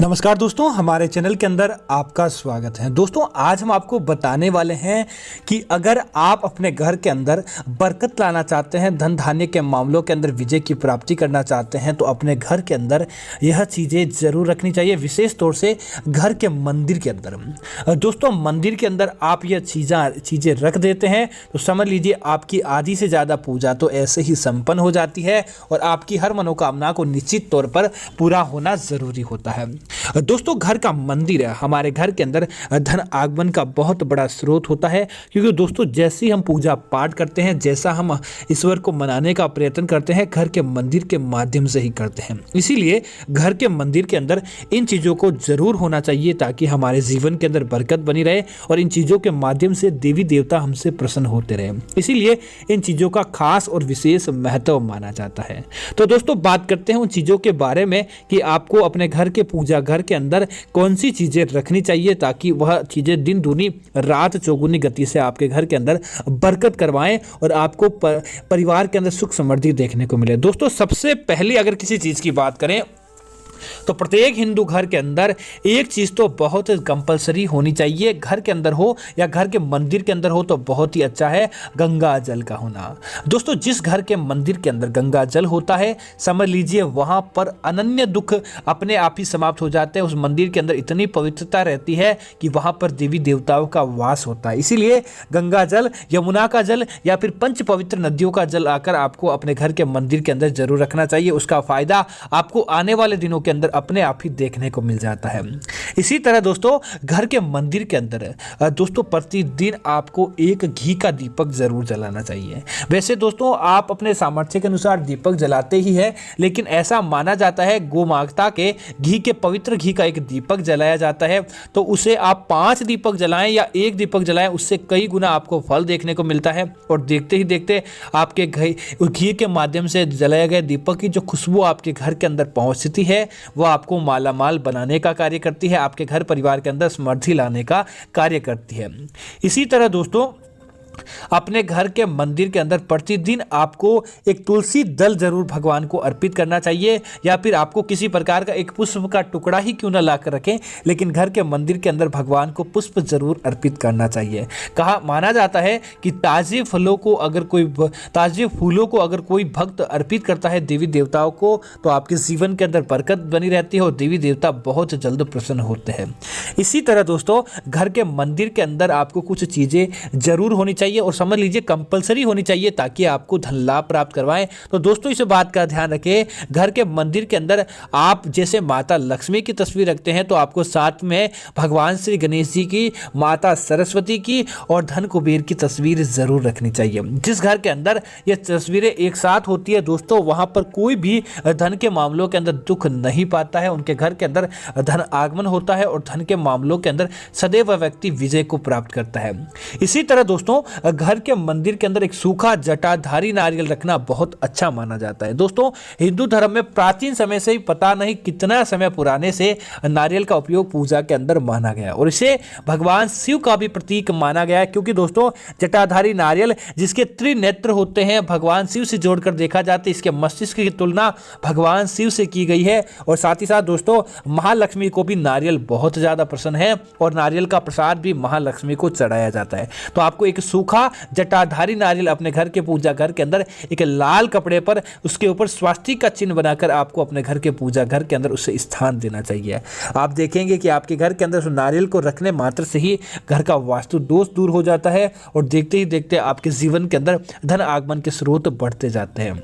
नमस्कार दोस्तों, हमारे चैनल के अंदर आपका स्वागत है। दोस्तों, आज हम आपको बताने वाले हैं कि अगर आप अपने घर के अंदर बरकत लाना चाहते हैं, धन धान्य के मामलों के अंदर विजय की प्राप्ति करना चाहते हैं, तो अपने घर के अंदर यह चीज़ें ज़रूर रखनी चाहिए, विशेष तौर से घर के मंदिर के अंदर। दोस्तों, मंदिर के अंदर आप यह चीज़ें रख देते हैं तो समझ लीजिए आपकी आधी से ज़्यादा पूजा तो ऐसे ही संपन्न हो जाती है और आपकी हर मनोकामना को निश्चित तौर पर पूरा होना ज़रूरी होता है। दोस्तों, घर का मंदिर है हमारे घर के अंदर धन आगमन का बहुत बड़ा स्रोत होता है, क्योंकि दोस्तों जैसे हम पूजा पाठ करते हैं, जैसा हम ईश्वर को मनाने का प्रयत्न करते हैं, घर के मंदिर के माध्यम से ही करते हैं। इसीलिए घर के मंदिर के अंदर इन चीज़ों को जरूर होना चाहिए ताकि हमारे जीवन के अंदर बरकत बनी रहे और इन चीज़ों के माध्यम से देवी देवता हमसे प्रसन्न होते रहे। इसीलिए इन चीज़ों का खास और विशेष महत्व माना जाता है। तो दोस्तों, बात करते हैं उन चीज़ों के बारे में कि आपको अपने घर के पूजा घर के अंदर कौन सी चीजें रखनी चाहिए ताकि वह चीजें दिन दूनी रात चौगुनी गति से आपके घर के अंदर बरकत करवाएं और आपको परिवार के अंदर सुख समृद्धि देखने को मिले। दोस्तों, सबसे पहले अगर किसी चीज की बात करें तो प्रत्येक हिंदू घर के अंदर एक चीज तो बहुत कंपलसरी होनी चाहिए, घर के अंदर हो या घर के मंदिर के अंदर हो तो बहुत ही अच्छा है, गंगा जल का होना। दोस्तों, जिस घर के मंदिर के अंदर गंगा जल होता है, समझ लीजिए वहां पर अनन्य दुख अपने आप ही समाप्त हो जाते हैं। उस मंदिर के अंदर इतनी पवित्रता रहती है कि वहां पर देवी देवताओं का वास होता है। इसीलिए गंगा जल, यमुना का जल या फिर पंच पवित्र नदियों का जल आकर आपको अपने घर के मंदिर के अंदर जरूर रखना चाहिए। उसका फायदा आपको आने वाले दिनों के अंदर अपने आप ही देखने को मिल जाता है। इसी तरह दोस्तों, घर के मंदिर के अंदर दोस्तों प्रतिदिन आपको एक घी का दीपक जरूर जलाना चाहिए। वैसे दोस्तों, आप अपने सामर्थ्य के अनुसार दीपक जलाते ही है, लेकिन ऐसा माना जाता है गौ माता के घी के पवित्र घी का एक दीपक जलाया जाता है, तो उसे आप 5 दीपक जलाएं या 1 दीपक जलाएं, उससे कई गुना आपको फल देखने को मिलता है। और देखते ही देखते आपके घी के माध्यम से जलाए गए दीपक की जो खुशबू आपके घर के अंदर पहुंचती है वो आपको मालामाल बनाने का कार्य करती है, आपके घर परिवार के अंदर समृद्धि लाने का कार्य करती है। इसी तरह दोस्तों, अपने घर के मंदिर के अंदर प्रतिदिन आपको एक तुलसी दल जरूर भगवान को अर्पित करना चाहिए, या फिर आपको किसी प्रकार का एक पुष्प का टुकड़ा ही क्यों ना लाकर रखें, लेकिन घर के मंदिर के अंदर भगवान को पुष्प जरूर अर्पित करना चाहिए। माना जाता है कि ताजे फूलों को अगर कोई भक्त अर्पित करता है देवी देवताओं को, तो आपके जीवन के अंदर बरकत बनी रहती है और देवी देवता बहुत जल्द प्रसन्न होते हैं। इसी तरह दोस्तों, घर के मंदिर के अंदर आपको कुछ चीजें जरूर होनी चाहिए और समझ लीजिए कंपलसरी होनी चाहिए ताकि आपको धन लाभ प्राप्त करवाएं। तो दोस्तों, इस बात का ध्यान रखें, घर के मंदिर के अंदर आप जैसे माता लक्ष्मी की तस्वीर रखते हैं तो आपको साथ में भगवान श्री गणेश जी की, माता सरस्वती की और धन कुबेर की तस्वीर जरूर रखनी चाहिए। जिस घर के अंदर ये तस्वीरें एक साथ होती है दोस्तों, वहां पर कोई भी धन के मामलों के अंदर दुख नहीं पाता है, उनके घर के अंदर धन आगमन होता है और धन के मामलों के अंदर सदैव व्यक्ति विजय को प्राप्त करता है। इसी तरह दोस्तों, घर के मंदिर के अंदर एक सूखा जटाधारी नारियल रखना बहुत अच्छा माना जाता है। दोस्तों, हिंदू धर्म में प्राचीन समय से ही पता नहीं कितना समय पुराने से नारियल का उपयोग पूजा के अंदर माना गया और इसे भगवान शिव का भी प्रतीक माना गया है, क्योंकि दोस्तों जटाधारी नारियल जिसके त्रिनेत्र होते हैं भगवान शिव से जोड़कर देखा जाता है, इसके मस्तिष्क की तुलना भगवान शिव से की गई है। और साथ ही साथ दोस्तों, महालक्ष्मी को भी नारियल बहुत ज्यादा पसंद है और नारियल का प्रसाद भी महालक्ष्मी को चढ़ाया जाता है। तो आपको एक सूखा जटाधारी नारियल अपने घर के पूजा घर के अंदर एक लाल कपड़े पर उसके ऊपर स्वास्तिक का चिन्ह बनाकर आपको अपने घर के पूजा घर के अंदर उसे स्थान देना चाहिए। आप देखेंगे कि आपके घर के अंदर नारियल को रखने मात्र से ही घर का वास्तु दोष दूर हो जाता है और देखते ही देखते आपके जीवन के अंदर धन आगमन के स्रोत बढ़ते जाते हैं।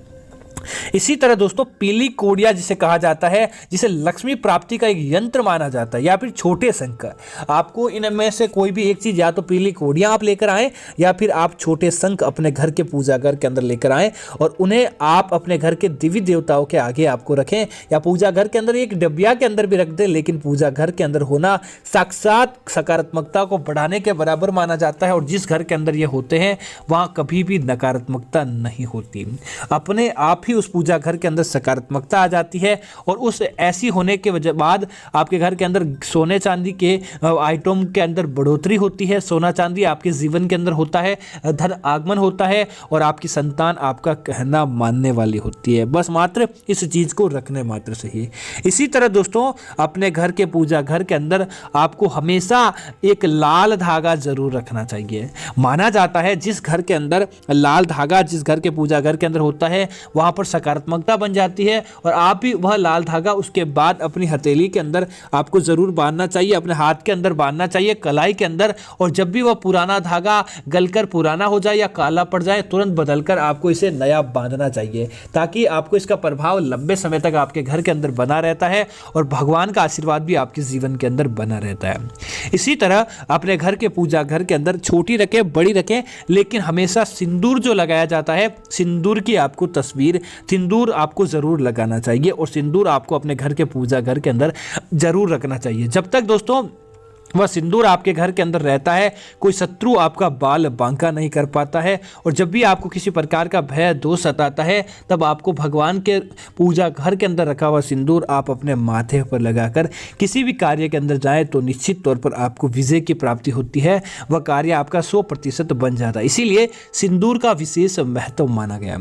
इसी तरह दोस्तों, पीली कोड़िया जिसे कहा जाता है, जिसे लक्ष्मी प्राप्ति का एक यंत्र माना जाता है, या फिर छोटे शंख, आपको इनमें से कोई भी एक चीज, या तो पीली कोड़ियां आप लेकर आएं या फिर आप छोटे शंख अपने घर के पूजा घर के अंदर लेकर आएं और उन्हें आप अपने घर के देवी देवताओं के आगे आपको रखें, या पूजा घर के अंदर एक डबिया के अंदर भी रख दें, लेकिन पूजा घर के अंदर होना साक्षात सकारात्मकता को बढ़ाने के बराबर माना जाता है और जिस घर के अंदर ये होते हैं वहां कभी भी नकारात्मकता नहीं होती। अपने आप ही उस पूजा घर के अंदर सकारात्मकता आ जाती है। और उस ऐसी होने के वजह बाद आपके घर के अंदर सोने चांदी के आइटम के अंदर बढ़ोतरी होती है। सोना चांदी आपके जीवन के अंदर होता है, धन आगमन होता है और आपकी संतान आपका कहना मानने वाली होती है, बस मात्र इस चीज को रखने मात्र से ही। इसी तरह दोस्तों अपने घर के पूजा घर के अंदर आपको हमेशा एक लाल धागा जरूर रखना चाहिए। माना जाता है जिस घर के अंदर लाल धागा जिस घर के पूजा घर के अंदर होता है वहां पर सकारात्मकता बन जाती है। और आप भी वह लाल धागा उसके बाद अपनी हथेली के अंदर आपको जरूर बांधना चाहिए, अपने हाथ के अंदर बांधना चाहिए, कलाई के अंदर। और जब भी वह पुराना धागा गलकर पुराना हो जाए या काला पड़ जाए तुरंत बदलकर आपको इसे नया बांधना चाहिए, ताकि आपको इसका प्रभाव लंबे समय तक आपके घर के अंदर बना रहता है और भगवान का आशीर्वाद भी आपके जीवन के अंदर बना रहता है। इसी तरह अपने घर के पूजा घर के अंदर छोटी रखें बड़ी रखें, लेकिन हमेशा सिंदूर जो लगाया जाता है, सिंदूर की आपको तस्वीर, सिंदूर आपको जरूर लगाना चाहिए और सिंदूर आपको अपने घर के पूजा घर के अंदर जरूर रखना चाहिए। जब तक दोस्तों वह सिंदूर आपके घर के अंदर रहता है कोई शत्रु आपका बाल बांका नहीं कर पाता है। और जब भी आपको किसी प्रकार का भय दोष सताता है तब आपको भगवान के पूजा घर के अंदर रखा हुआ सिंदूर आप अपने माथे पर लगाकर किसी भी कार्य के अंदर जाएं तो निश्चित तौर पर आपको विजय की प्राप्ति होती है, वह कार्य आपका 100% बन जाता है। इसीलिए सिंदूर का विशेष महत्व माना गया।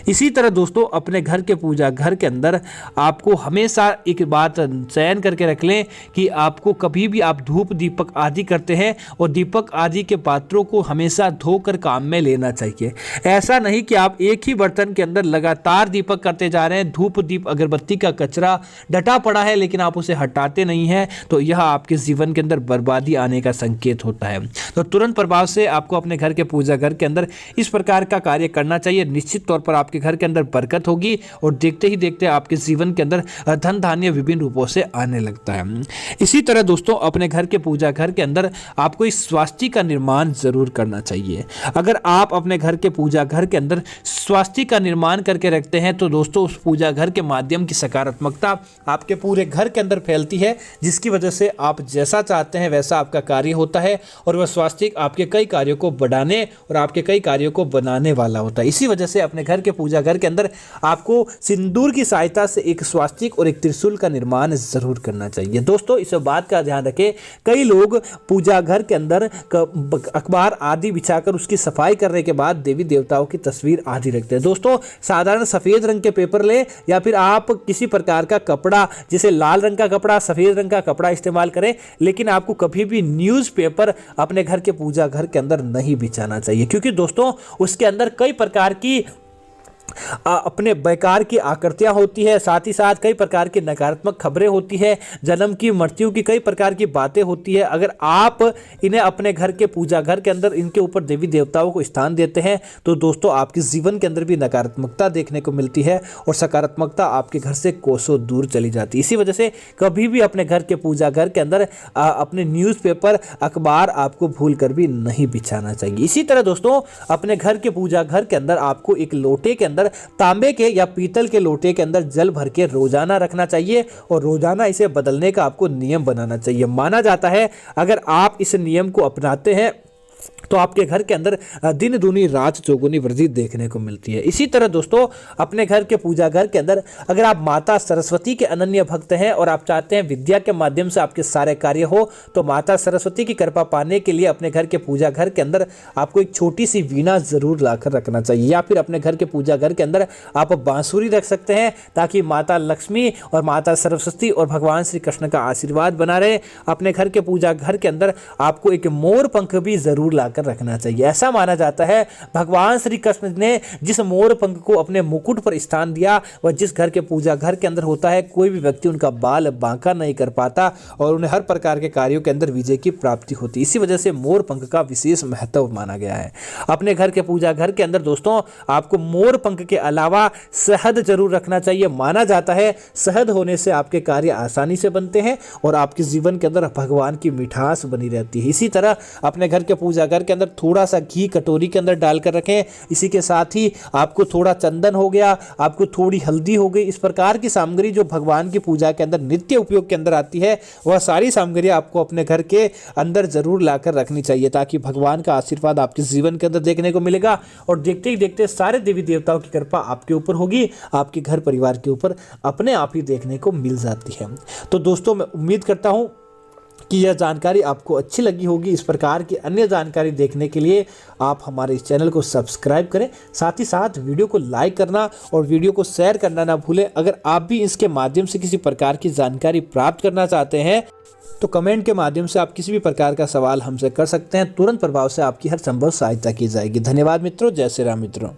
इसी तरह दोस्तों अपने घर के पूजा घर के अंदर आपको हमेशा एक बात चयन करके रख लें कि आपको कभी भी आप धूप दीपक आदि करते हैं और दीपक आदि के पात्रों को हमेशा धोकर काम में लेना चाहिए। ऐसा नहीं कि आप एक ही बर्तन के अंदर लगातार दीपक करते जा रहे हैं, धूप दीप अगरबत्ती का कचरा डटा पड़ा है लेकिन आप उसे हटाते नहीं हैं, तो यह आपके जीवन के अंदर बर्बादी आने का संकेत होता है। तो तुरंत प्रभाव से आपको अपने घर के पूजा घर के अंदर इस प्रकार का कार्य करना चाहिए। निश्चित तौर पर आपके घर के अंदर बरकत होगी और देखते ही देखते आपके जीवन के अंदर धन धान्य विभिन्न रूपों से आने लगता है। इसी तरह दोस्तों अपने घर के पूजा घर के अंदर आपको इस स्वास्थ्य का निर्माण जरूर करना चाहिए। अगर आप अपने घर के पूजा घर के अंदर स्वास्थ्य का निर्माण करके रखते हैं तो दोस्तों उस पूजा घर के माध्यम की सकारात्मकता आपके पूरे घर के अंदर फैलती है, जिसकी वजह से आप जैसा चाहते हैं वैसा आपका कार्य होता है और वह स्वास्थ्य आपके कई कार्यों को बढ़ाने और आपके कई कार्यों को बनाने वाला होता है। इसी वजह से अपने घर के पूजा घर के अंदर आपको सिंदूर की सहायता से एक स्वास्तिक और एक त्रिशूल का निर्माण जरूर करना चाहिए। दोस्तों इस बात का ध्यान रखें, कई लोग पूजा घर के अंदर अखबार आदि बिछाकर उसकी सफाई करने के बाद देवी देवताओं की तस्वीर आदि रखते हैं। दोस्तों साधारण सफेद रंग के पेपर ले या फिर आप किसी प्रकार का कपड़ा जैसे लाल रंग का कपड़ा सफेद रंग का कपड़ा इस्तेमाल करें, लेकिन आपको कभी भी न्यूज़पेपर अपने घर के पूजा घर के अंदर नहीं बिछाना चाहिए, क्योंकि दोस्तों उसके अंदर कई प्रकार की अपने बेकार की आकृतियां होती है, साथ ही साथ कई प्रकार की नकारात्मक खबरें होती है, जन्म की मृत्यु की कई प्रकार की बातें होती है। अगर आप इन्हें अपने घर के पूजा घर के अंदर इनके ऊपर देवी देवताओं को स्थान देते हैं तो दोस्तों आपके जीवन के अंदर भी नकारात्मकता देखने को मिलती है और सकारात्मकता आपके घर से कोसों दूर चली जाती है। इसी वजह से कभी भी अपने घर के पूजा घर के अंदर अपने न्यूज़पेपर अखबार आपको भूल कर भी नहीं बिछाना चाहिए। इसी तरह दोस्तों अपने घर के पूजा घर के अंदर आपको एक लोटे के अंदर तांबे के या पीतल के लोटे के अंदर जल भर के रोजाना रखना चाहिए और रोजाना इसे बदलने का आपको नियम बनाना चाहिए। माना जाता है अगर आप इस नियम को अपनाते हैं तो आपके घर के अंदर दिन दूनी रात चौगुनी वृद्धि देखने को मिलती है। इसी तरह दोस्तों अपने घर के पूजा घर के अंदर अगर आप माता सरस्वती के अनन्य भक्त हैं और आप चाहते हैं विद्या के माध्यम से आपके सारे कार्य हो, तो माता सरस्वती की कृपा पाने के लिए अपने घर के पूजा घर के अंदर आपको एक छोटी सी वीणा जरूर लाकर रखना चाहिए, या फिर अपने घर के पूजा घर के अंदर आप बांसुरी रख सकते हैं ताकि माता लक्ष्मी और माता सरस्वती और भगवान श्री कृष्ण का आशीर्वाद बना रहे। अपने घर के पूजा घर के अंदर आपको एक मोर पंख भी जरूर लाकर रखना चाहिए। ऐसा माना जाता है भगवान श्री कृष्ण ने जिस मोर पंख को अपने मुकुट पर स्थान दिया वह जिस घर के पूजा घर के अंदर होता है कोई भी व्यक्ति उनका बाल बांका नहीं कर पाता और उन्हें हर प्रकार के कार्यों के अंदर विजय की प्राप्ति होती है। इसी वजह से मोर पंख का विशेष महत्व माना गया है। अपने घर के पूजा घर के अंदर दोस्तों आपको मोर पंख के अलावा शहद जरूर रखना चाहिए। माना जाता है शहद होने से आपके कार्य आसानी से बनते हैं और आपके जीवन के अंदर भगवान की मिठास बनी रहती है। इसी तरह अपने घर के पूजा पूजा घर के अंदर थोड़ा सा घी कटोरी के अंदर डालकर रखें। इसी के साथ ही आपको थोड़ा चंदन हो गया, आपको थोड़ी हल्दी हो गई, इस प्रकार की सामग्री जो भगवान की पूजा के अंदर नित्य उपयोग के अंदर आती है, वह सारी सामग्री आपको अपने घर के अंदर जरूर लाकर रखनी चाहिए, ताकि भगवान का आशीर्वाद आपके जीवन के अंदर देखने को मिलेगा और देखते ही देखते सारे देवी देवताओं की कृपा आपके ऊपर होगी, आपके घर परिवार के ऊपर अपने आप ही देखने को मिल जाती है। तो दोस्तों, मैं उम्मीद करता हूं कि यह जानकारी आपको अच्छी लगी होगी। इस प्रकार की अन्य जानकारी देखने के लिए आप हमारे इस चैनल को सब्सक्राइब करें, साथ ही साथ वीडियो को लाइक करना और वीडियो को शेयर करना ना भूलें। अगर आप भी इसके माध्यम से किसी प्रकार की जानकारी प्राप्त करना चाहते हैं तो कमेंट के माध्यम से आप किसी भी प्रकार का सवाल हमसे कर सकते हैं। तुरंत प्रभाव से आपकी हर संभव सहायता की जाएगी। धन्यवाद मित्रों। जय श्री राम मित्रों।